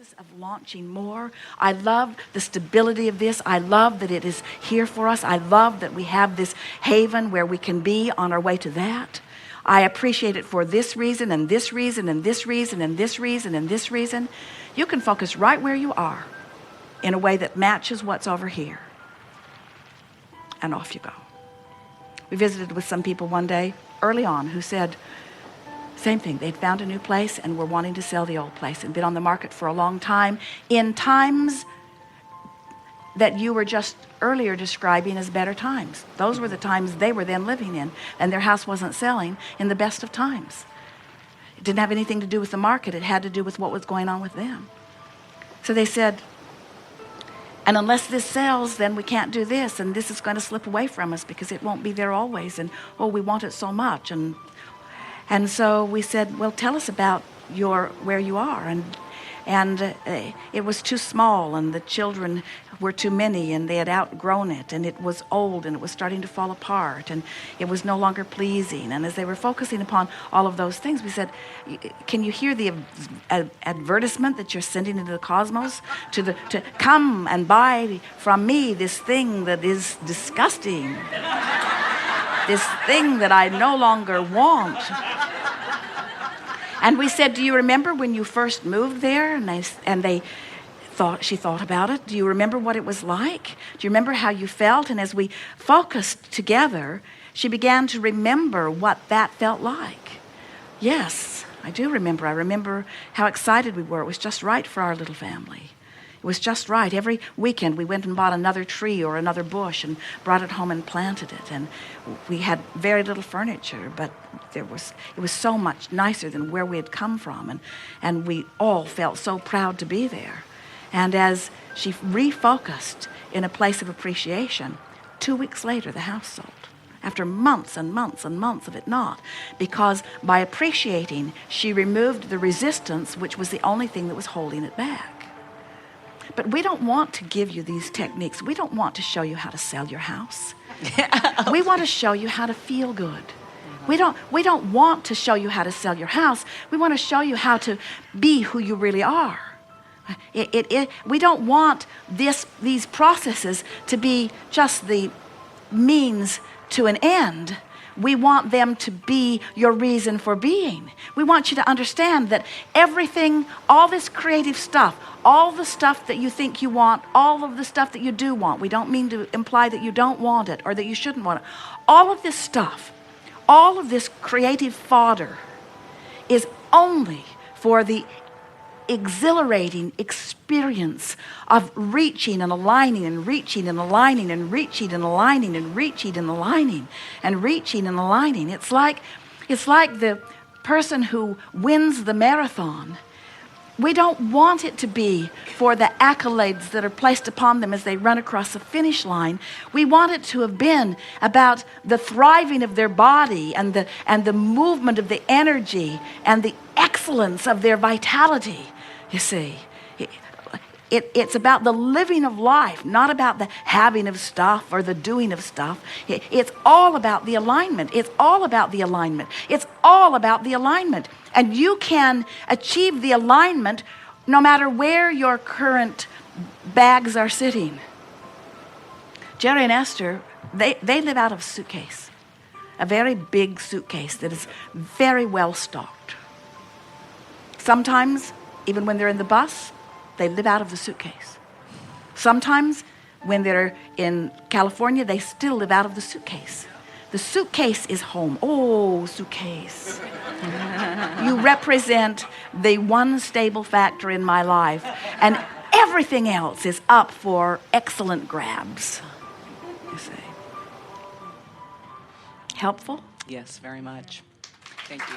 process of launching more. I love the stability of this. I love that it is here for us. I love that we have this haven where we can be on our way to that. I appreciate it for this reason and this reason and this reason and this reason and this reason. You can focus right where you are in a way that matches what's over here. And off you go. We visited with some people one day early on who said, same thing. They'd found a new place and were wanting to sell the old place and been on the market for a long time in times that you were just earlier describing as better times. Those were the times they were then living in, and their house wasn't selling in the best of times. It didn't have anything to do with the market. It had to do with what was going on with them. So they said, and unless this sells, then we can't do this, and this is going to slip away from us because it won't be there always, and oh, we want it so much. And so we said, well, tell us about where you are. And it was too small, and the children were too many, and they had outgrown it, and it was old, and it was starting to fall apart, and it was no longer pleasing. And as they were focusing upon all of those things, we said, can you hear the advertisement that you're sending into the cosmos to come and buy from me this thing that is disgusting, this thing that I no longer want? And we said, do you remember when you first moved there? And she thought about it. Do you remember what it was like? Do you remember how you felt? And as we focused together, she began to remember what that felt like. Yes, I do remember. I remember how excited we were. It was just right for our little family. It was just right. Every weekend we went and bought another tree or another bush and brought it home and planted it. And we had very little furniture, but it was so much nicer than where we had come from. And we all felt so proud to be there. And as she refocused in a place of appreciation, 2 weeks later the house sold. After months and months and months of it not. Because by appreciating, she removed the resistance, which was the only thing that was holding it back. But we don't want to give you these techniques. We don't want to show you how to sell your house. We want to show you how to feel good. We don't want to show you how to sell your house. We want to show you how to be who you really are. We don't want these processes to be just the means to an end. We want them to be your reason for being. We want you to understand that everything, all this creative stuff, all the stuff that you think you want, all of the stuff that you do want, we don't mean to imply that you don't want it or that you shouldn't want it. All of this stuff, all of this creative fodder is only for the exhilarating experience of reaching and aligning and reaching and aligning and reaching and aligning and reaching and aligning and reaching and aligning. It's like the person who wins the marathon. We don't want it to be for the accolades that are placed upon them as they run across the finish line. We want it to have been about the thriving of their body and the movement of the energy and the excellence of their vitality. You see, it's about the living of life, not about the having of stuff or the doing of stuff. It's all about the alignment. It's all about the alignment. It's all about the alignment. And you can achieve the alignment no matter where your current bags are sitting. Jerry and Esther, they live out of a suitcase, a very big suitcase that is very well stocked. Sometimes, even when they're in the bus, they live out of the suitcase. Sometimes, when they're in California, they still live out of the suitcase. The suitcase is home. Oh, suitcase. You represent the one stable factor in my life, and everything else is up for excellent grabs. You see. Helpful? Yes, very much. Thank you.